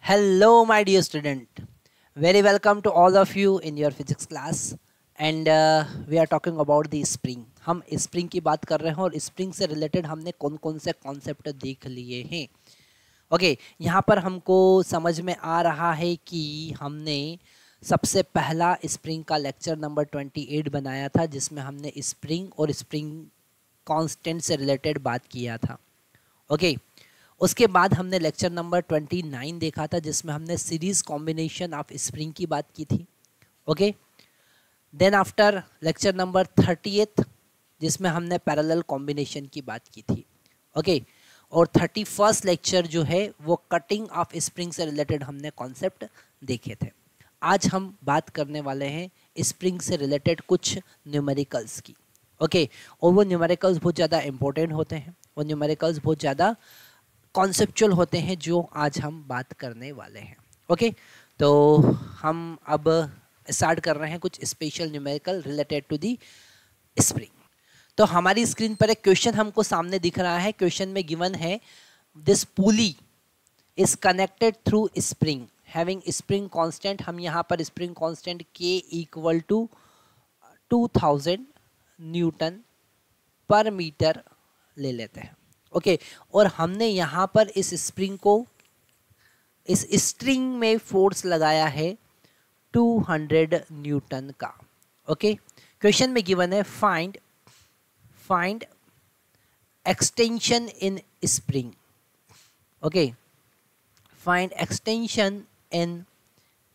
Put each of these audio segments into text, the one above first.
Hello, my dear student. Very welcome to all of you in your physics class. And we are talking about the spring. हम spring की बात कर रहे हैं और spring से रिलेटेड हमने कौन कौन से कॉन्सेप्ट देख लिए हैं. ओके यहाँ पर हमको समझ में आ रहा है कि हमने सबसे पहला स्प्रिंग का लेक्चर नंबर 28 बनाया था, जिसमें हमने स्प्रिंग और स्प्रिंग कांस्टेंट से रिलेटेड बात किया था. ओके उसके बाद हमने लेक्चर नंबर 29 देखा था, जिसमें हमने सीरीज कॉम्बिनेशन ऑफ स्प्रिंग की बात की थी. Okay then after lecture number 30th, जिसमें हमने पैरेलल कॉम्बिनेशन की बात की थी. ओके और 31st लेक्चर जो है वो कटिंग ऑफ स्प्रिंग से रिलेटेड हमने कॉन्सेप्ट देखे थे. आज हम बात करने वाले हैं स्प्रिंग से रिलेटेड कुछ न्यूमेरिकल्स की. ओके और वो न्यूमेरिकल्स बहुत ज़्यादा इंपॉर्टेंट होते हैं, वो न्यूमेरिकल्स बहुत ज़्यादा कॉन्सेप्चुअल होते हैं जो आज हम बात करने वाले हैं. ओके तो हम अब स्टार्ट कर रहे हैं कुछ special numerical related to the spring. तो हमारी स्क्रीन पर एक क्वेश्चन हमको सामने दिख रहा है. क्वेश्चन में गिवन है this pulley is connected through spring having spring constant. हम यहाँ पर spring constant K equal to 2000 newton per metre ले लेते हैं. ओके और हमने यहाँ पर इस स्प्रिंग को इस स्ट्रिंग में फोर्स लगाया है 200 न्यूटन का. ओके क्वेश्चन में गिवन है find extension in spring. Okay find extension in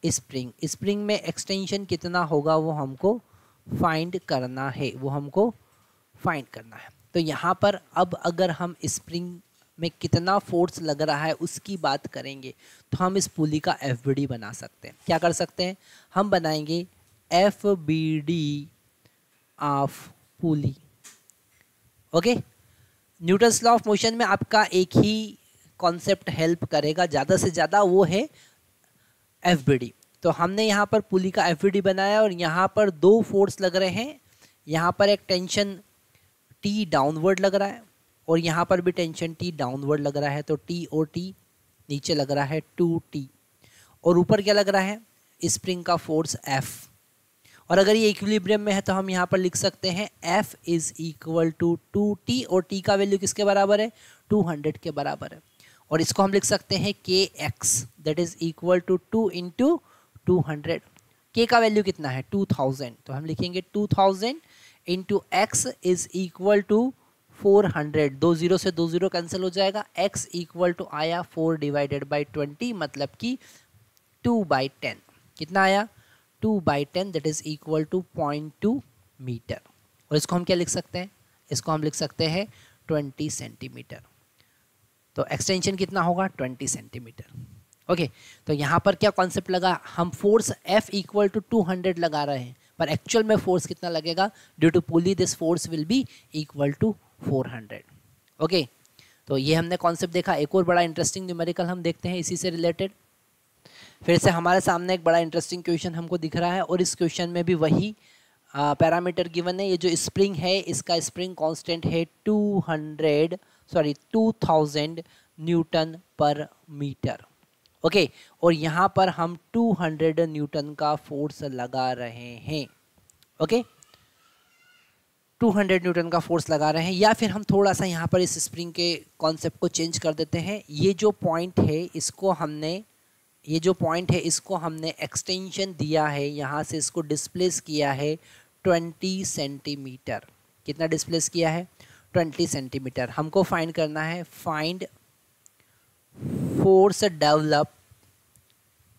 spring. Spring में एक्सटेंशन कितना होगा वो हमको फाइंड करना है. तो यहाँ पर अब अगर हम स्प्रिंग में कितना फोर्स लग रहा है उसकी बात करेंगे तो हम इस पुली का FBD बना सकते हैं. क्या कर सकते हैं? हम बनाएंगे FBD of pulley. Okay Newton's law of motion में आपका एक ही कॉन्सेप्ट हेल्प करेगा ज़्यादा से ज़्यादा, वो है FBD. तो हमने यहाँ पर पुली का FBD बनाया और यहाँ पर दो फोर्स लग रहे हैं. यहाँ पर एक टेंशन T डाउनवर्ड लग रहा है और यहाँ पर भी टेंशन T डाउनवर्ड लग रहा है. तो T और T नीचे लग रहा है 2T और ऊपर क्या लग रहा है? स्प्रिंग का फोर्स F. और अगर ये इक्विलिब्रियम में है तो हम यहाँ पर लिख सकते हैं F is equal to 2T और T का वैल्यू किसके बराबर है? 200 के बराबर है. और इसको हम लिख सकते हैं KX that is equal to 2 into 200. K का वैल्यू कितना है? 2000. तो हम लिखेंगे 2000 into x is equal to 400. 2 0 से 2 0 कैंसिल हो जाएगा. x इक्वल टू आया 4 डिवाइडेड बाई 20 मतलब कि 2/10. कितना आया? 2/10 that is equal to 0.2 metre. और इसको हम क्या लिख सकते हैं? इसको हम लिख सकते हैं 20 सेंटीमीटर. तो एक्सटेंशन कितना होगा? 20 सेंटीमीटर. ओके तो यहाँ पर क्या कॉन्सेप्ट लगा? हम फोर्स F इक्वल टू 200 लगा रहे हैं पर एक्चुअल में फोर्स कितना लगेगा? Due to pulley this force will be equal to 400. Okay तो ये हमने कॉन्सेप्ट देखा. एक और बड़ा इंटरेस्टिंग न्यूमेरिकल हम देखते हैं इसी से रिलेटेड. फिर से हमारे सामने एक बड़ा इंटरेस्टिंग क्वेश्चन हमको दिख रहा है और इस क्वेश्चन में भी वही पैरामीटर गिवन है. ये जो स्प्रिंग है इसका स्प्रिंग कांस्टेंट है 2000 न्यूटन पर मीटर. ओके और यहाँ पर हम 200 न्यूटन का फोर्स लगा रहे हैं. ओके 200 न्यूटन का फोर्स लगा रहे हैं. या फिर हम थोड़ा सा यहाँ पर इस स्प्रिंग के कॉन्सेप्ट को चेंज कर देते हैं. ये जो पॉइंट है इसको हमने एक्सटेंशन दिया है, यहाँ से इसको डिस्प्लेस किया है 20 सेंटीमीटर. कितना डिस्प्लेस किया है? 20 सेंटीमीटर. हमको फाइंड करना है फाइंड फोर्स डेवलप.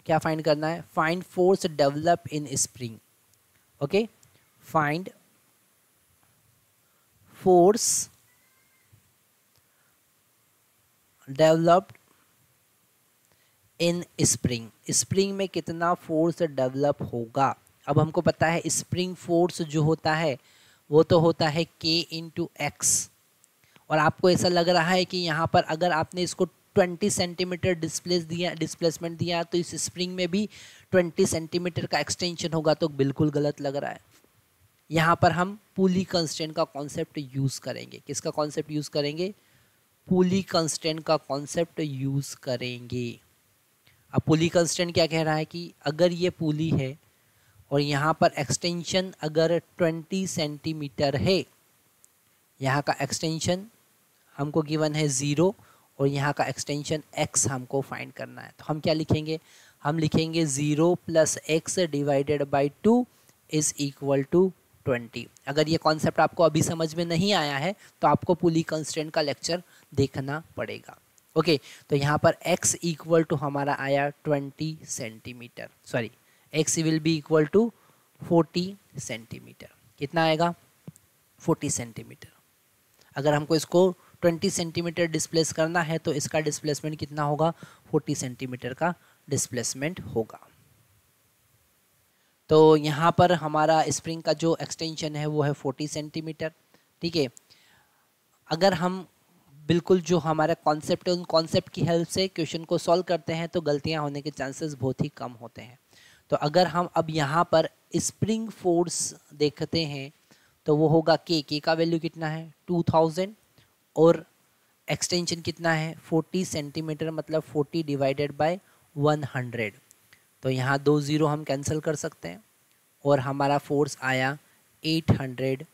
क्या फाइंड करना है? Find force develop in spring. Okay find force developed in spring. Spring में कितना फोर्स डेवलप होगा? अब हमको पता है स्प्रिंग फोर्स जो होता है वो तो होता है K इंटू एक्स. और आपको ऐसा लग रहा है कि यहाँ पर अगर आपने इसको 20 सेंटीमीटर डिस्प्लेसमेंट दिया तो इस स्प्रिंग में भी 20 सेंटीमीटर का एक्सटेंशन होगा. तो बिल्कुल गलत लग रहा है. यहाँ पर हम पुली कंस्टेंट का कॉन्सेप्ट यूज़ करेंगे. किसका कॉन्सेप्ट यूज़ करेंगे? पुली कंस्टेंट का कॉन्सेप्ट यूज़ करेंगे. अब पुली कंस्टेंट क्या कह रहा है कि अगर ये पुली है और यहाँ पर एक्सटेंशन अगर 20 सेंटीमीटर है, यहाँ का एक्सटेंशन हमको गिवन है 0 और यहाँ का एक्सटेंशन x हमको फाइंड करना है, तो हम क्या लिखेंगे, हम लिखेंगे 0 + x divided by 2 is equal to 20। अगर ये कॉन्सेप्ट आपको अभी समझ में नहीं आया है तो आपको पुली कंस्टेंट का लेक्चर देखना पड़ेगा। ओके, तो यहाँ पर x इक्वल टू हमारा आया 20 centimetre, sorry x will be equal to 40 centimetre. कितना आएगा, 40 सेंटीमीटर। अगर हमको इसको 20 सेंटीमीटर डिस्प्लेस करना है तो इसका डिस्प्लेसमेंट कितना होगा, 40 सेंटीमीटर का डिस्प्लेसमेंट होगा। तो यहाँ पर हमारा स्प्रिंग का जो एक्सटेंशन है वो है 40 सेंटीमीटर। ठीक है, अगर हम बिल्कुल जो हमारा कॉन्सेप्ट है उन कॉन्सेप्ट की हेल्प से क्वेश्चन को सॉल्व करते हैं तो गलतियाँ होने के चांसेस बहुत ही कम होते हैं। तो अगर हम अब यहाँ पर स्प्रिंग फोर्स देखते हैं तो वो होगा के का वैल्यू कितना है 2000 और एक्सटेंशन कितना है 40 सेंटीमीटर, मतलब 40 डिवाइडेड बाय 100। तो यहाँ 2 0 हम कैंसिल कर सकते हैं और हमारा फोर्स आया 800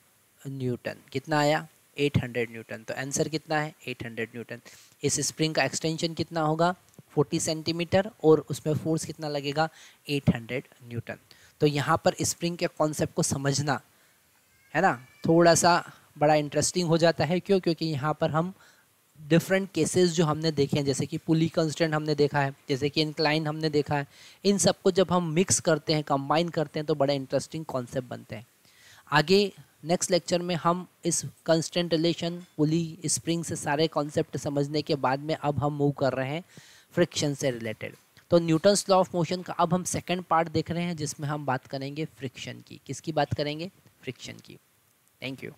न्यूटन। कितना आया, 800 न्यूटन। तो आंसर कितना है, 800 न्यूटन। इस स्प्रिंग का एक्सटेंशन कितना होगा 40 सेंटीमीटर और उसमें फोर्स कितना लगेगा 800 न्यूटन। तो यहाँ पर स्प्रिंग के कॉन्सेप्ट को समझना है ना थोड़ा सा बड़ा इंटरेस्टिंग हो जाता है। क्यों, क्योंकि यहाँ पर हम डिफरेंट केसेस जो हमने देखे हैं, जैसे कि पुली कंस्टेंट हमने देखा है, जैसे कि इंक्लाइन हमने देखा है, इन सबको जब हम मिक्स करते हैं, कंबाइन करते हैं तो बड़े इंटरेस्टिंग कॉन्सेप्ट बनते हैं। आगे नेक्स्ट लेक्चर में हम इस कंस्टेंट रिलेशन, पुली, स्प्रिंग से सारे कॉन्सेप्ट समझने के बाद में अब हम मूव कर रहे हैं फ्रिक्शन से रिलेटेड। तो न्यूटन्स लॉ ऑफ मोशन का अब हम सेकेंड पार्ट देख रहे हैं जिसमें हम बात करेंगे फ्रिक्शन की। किसकी बात करेंगे, फ्रिक्शन की। Thank you.